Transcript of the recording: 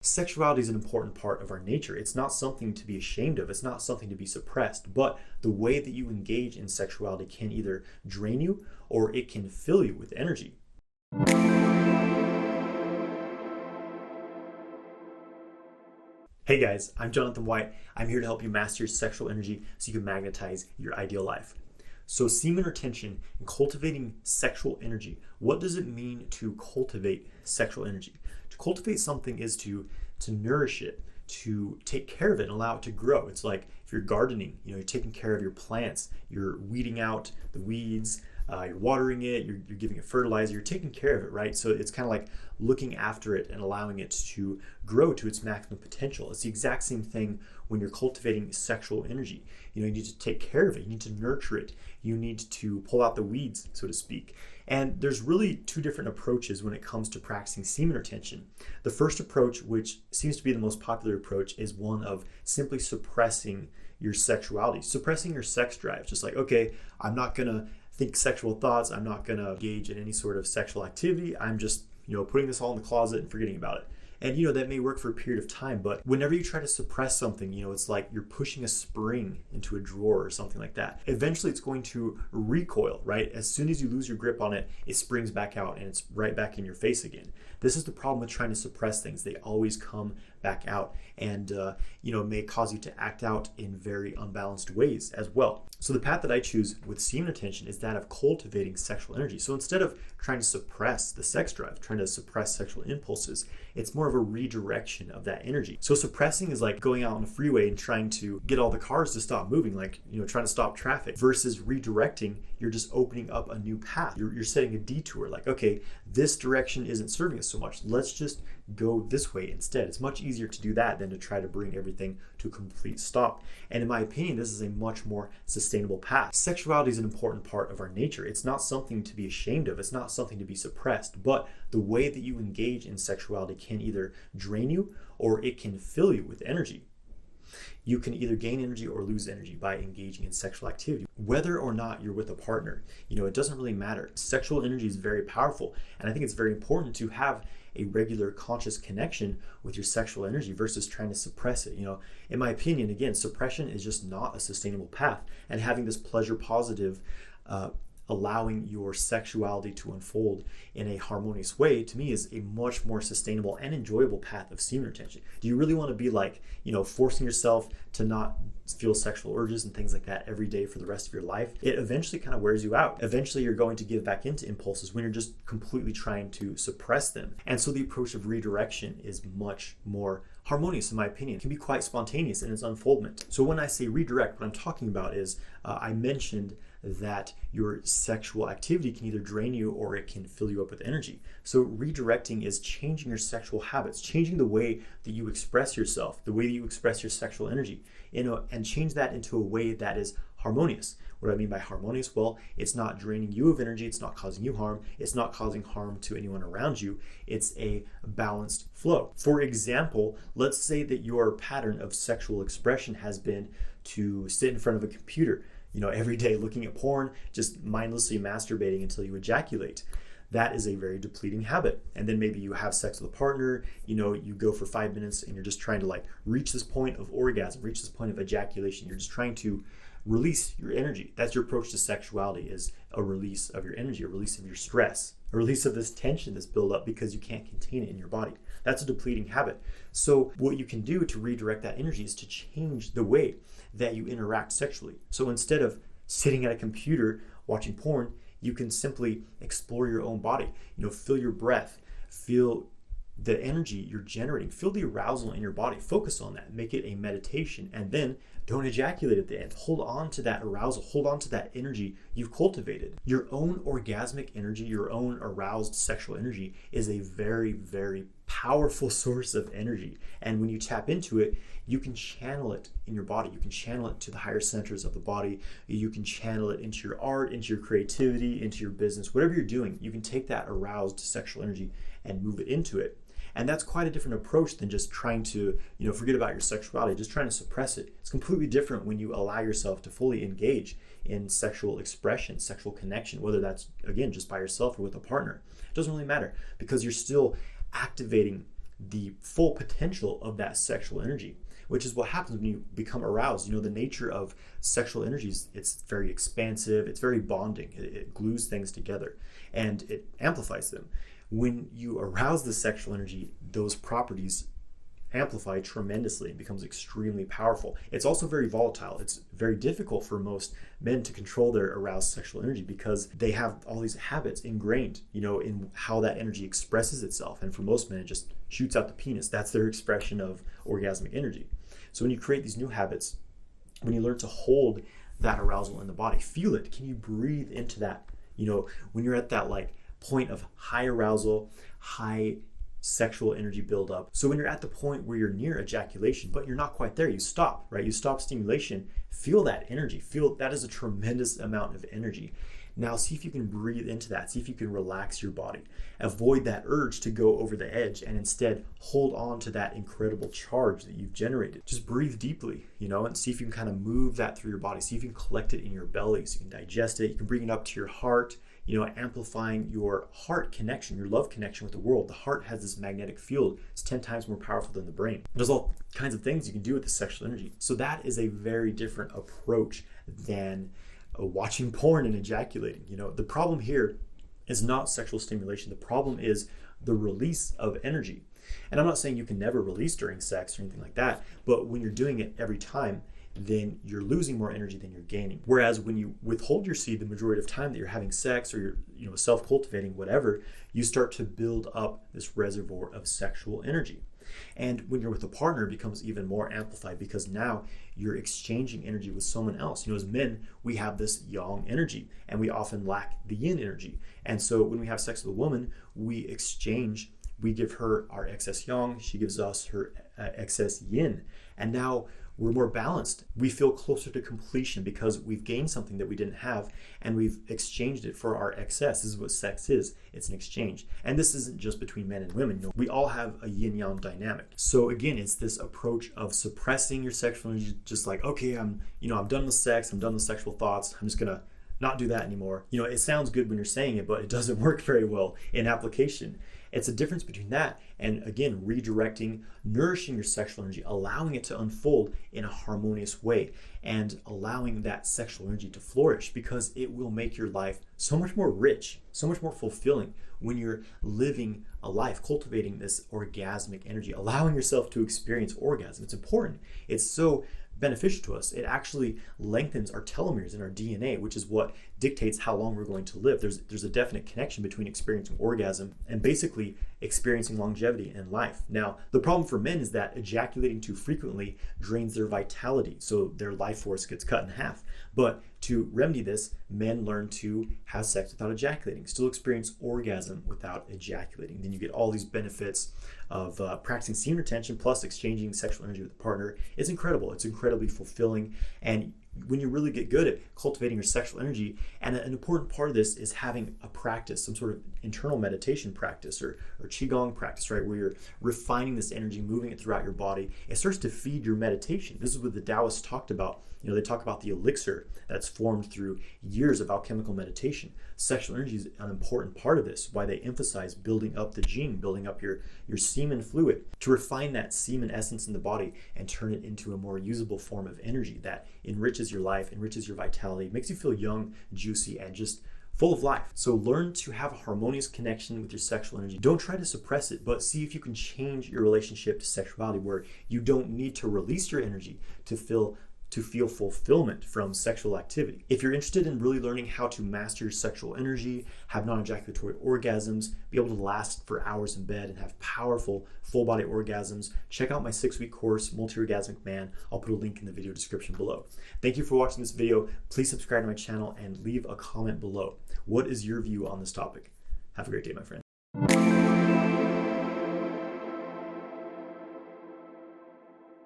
Sexuality is an important part of our nature. It's not something to be ashamed of. It's not something to be suppressed. But the way that you engage in sexuality can either drain you or it can fill you with energy. Hey guys, I'm Jonathan White. I'm here to help you master your sexual energy so you can magnetize your ideal life. So semen retention and cultivating sexual energy. What does it mean to cultivate sexual energy? To cultivate something is to nourish it, to take care of it and allow it to grow. It's like if you're gardening, you're taking care of your plants, you're weeding out the weeds, you're watering it, you're giving it fertilizer, you're taking care of it, right? So it's kind of like looking after it and allowing it to grow to its maximum potential. It's the exact same thing when you're cultivating sexual energy. You need to take care of it, you need to nurture it, you need to pull out the weeds, so to speak. And there's really two different approaches when it comes to practicing semen retention. The first approach, which seems to be the most popular approach, is one of simply suppressing your sexuality, suppressing your sex drive. Just like, okay, I'm not gonna think sexual thoughts, I'm not gonna engage in any sort of sexual activity, I'm just putting this all in the closet and forgetting about it. And that may work for a period of time, but whenever you try to suppress something, it's like you're pushing a spring into a drawer or something like that. Eventually it's going to recoil, right? As soon as you lose your grip on it, it springs back out and it's right back in your face again. This is the problem with trying to suppress things. They always come back out and may cause you to act out in very unbalanced ways as well. So the path that I choose with semen retention is that of cultivating sexual energy. So instead of trying to suppress the sex drive, trying to suppress sexual impulses, it's more of a redirection of that energy. So suppressing is like going out on a freeway and trying to get all the cars to stop moving, like trying to stop traffic, versus redirecting, you're just opening up a new path. You're setting a detour, like, okay, this direction isn't serving us so much. Let's just go this way instead. It's much easier to do that than to try to bring everything to a complete stop. And in my opinion, this is a much more sustainable path. Sexuality is an important part of our nature. It's not something to be ashamed of. It's not something to be suppressed. But the way that you engage in sexuality can either drain you or it can fill you with energy. You can either gain energy or lose energy by engaging in sexual activity. Whether or not you're with a partner, it doesn't really matter. Sexual energy is very powerful, and I think it's very important to have a regular conscious connection with your sexual energy versus trying to suppress it. In my opinion, again, suppression is just not a sustainable path, and having this pleasure positive allowing your sexuality to unfold in a harmonious way, to me, is a much more sustainable and enjoyable path of semen retention. Do you really want to be like, forcing yourself to not feel sexual urges and things like that every day for the rest of your life? It eventually kind of wears you out. Eventually you're going to give back into impulses when you're just completely trying to suppress them. And so the approach of redirection is much more harmonious, in my opinion. It can be quite spontaneous in its unfoldment. So when I say redirect, what I'm talking about is, I mentioned that your sexual activity can either drain you or it can fill you up with energy. So redirecting is changing your sexual habits, changing the way that you express yourself, the way that you express your sexual energy, and change that into a way that is harmonious. What do I mean by harmonious? Well, it's not draining you of energy, it's not causing you harm, it's not causing harm to anyone around you, it's a balanced flow. For example, let's say that your pattern of sexual expression has been to sit in front of a computer, every day looking at porn, just mindlessly masturbating until you ejaculate. That is a very depleting habit. And then maybe you have sex with a partner, you go for 5 minutes and you're just trying to reach this point of orgasm, reach this point of ejaculation. You're just trying to release your energy. That's your approach to sexuality, is a release of your energy, a release of your stress, a release of this tension that's built up because you can't contain it in your body. That's a depleting habit. So what you can do to redirect that energy is to change the way that you interact sexually. So instead of sitting at a computer watching porn, you can simply explore your own body, feel your breath, feel the energy you're generating, feel the arousal in your body, focus on that, make it a meditation, and then don't ejaculate at the end. Hold on to that arousal, hold on to that energy you've cultivated. Your own orgasmic energy, your own aroused sexual energy is a very, very powerful source of energy. And when you tap into it, you can channel it in your body. You can channel it to the higher centers of the body. You can channel it into your art, into your creativity, into your business, whatever you're doing. You can take that aroused sexual energy and move it into it. And that's quite a different approach than just trying to, forget about your sexuality, just trying to suppress it. It's completely different when you allow yourself to fully engage in sexual expression, sexual connection, whether that's, again, just by yourself or with a partner. It doesn't really matter, because you're still activating the full potential of that sexual energy, which is what happens when you become aroused. You know, the nature of sexual energies, it's very expansive, it's very bonding, it glues things together, and it amplifies them. When you arouse the sexual energy, those properties amplify tremendously and becomes extremely powerful. It's also very volatile. It's very difficult for most men to control their aroused sexual energy because they have all these habits ingrained, you know, in how that energy expresses itself. And for most men, it just shoots out the penis. That's their expression of orgasmic energy. So when you create these new habits, when you learn to hold that arousal in the body, feel it. Can you breathe into that? You know, when you're at that like point of high arousal, high sexual energy buildup. So when you're at the point where you're near ejaculation, but you're not quite there, you stop, right? You stop stimulation, feel that energy, feel that is a tremendous amount of energy. Now see if you can breathe into that, see if you can relax your body, avoid that urge to go over the edge and instead hold on to that incredible charge that you've generated. Just breathe deeply, you know, and see if you can kind of move that through your body, see if you can collect it in your belly so you can digest it, you can bring it up to your heart, you know, amplifying your heart connection, your love connection with the world. The heart has this magnetic field. It's 10 times more powerful than the brain. There's all kinds of things you can do with the sexual energy. So that is a very different approach than watching porn and ejaculating. You know, the problem here is not sexual stimulation. The problem is the release of energy. And I'm not saying you can never release during sex or anything like that, but when you're doing it every time, then you're losing more energy than you're gaining. Whereas when you withhold your seed the majority of time that you're having sex or you're, you know, self-cultivating, whatever, you start to build up this reservoir of sexual energy. And when you're with a partner, it becomes even more amplified because now you're exchanging energy with someone else. You know, as men, we have this yang energy and we often lack the yin energy. And so when we have sex with a woman, we exchange, we give her our excess yang, she gives us her excess yin. And now we're more balanced. We feel closer to completion because we've gained something that we didn't have and we've exchanged it for our excess. This is what sex is. It's an exchange. And this isn't just between men and women. You know, we all have a yin-yang dynamic. So again, it's this approach of suppressing your sexual energy, just like, okay, I'm done with sex, I'm done with sexual thoughts, I'm just gonna not do that anymore. You know, it sounds good when you're saying it, but it doesn't work very well in application. It's a difference between that and, again, redirecting, nourishing your sexual energy, allowing it to unfold in a harmonious way and allowing that sexual energy to flourish, because it will make your life so much more rich, so much more fulfilling when you're living a life, cultivating this orgasmic energy, allowing yourself to experience orgasm. It's important. It's so beneficial to us. It actually lengthens our telomeres in our DNA, which is what dictates how long we're going to live. There's a definite connection between experiencing orgasm and basically experiencing longevity in life. Now, the problem for men is that ejaculating too frequently drains their vitality, so their life force gets cut in half. But to remedy this, men learn to have sex without ejaculating, still experience orgasm without ejaculating. Then you get all these benefits of practicing semen retention plus exchanging sexual energy with a partner. It's incredible. It's incredibly fulfilling. And when you really get good at cultivating your sexual energy, and an important part of this is having a practice, some sort of internal meditation practice or qigong practice, right, where you're refining this energy, moving it throughout your body. It starts to feed your meditation. This is what the Taoists talked about. You know, they talk about the elixir that's formed through years of alchemical meditation. Sexual energy is an important part of this, why they emphasize building up the jing, building up your semen fluid, to refine that semen essence in the body and turn it into a more usable form of energy that enriches your life, enriches your vitality, makes you feel young, juicy, and just full of life. So learn to have a harmonious connection with your sexual energy. Don't try to suppress it, but see if you can change your relationship to sexuality where you don't need to release your energy to feel fulfillment from sexual activity. If you're interested in really learning how to master your sexual energy, have non-ejaculatory orgasms, be able to last for hours in bed and have powerful full-body orgasms, check out my 6-week course, Multi-Orgasmic Man. I'll put a link in the video description below. Thank you for watching this video. Please subscribe to my channel and leave a comment below. What is your view on this topic? Have a great day, my friend.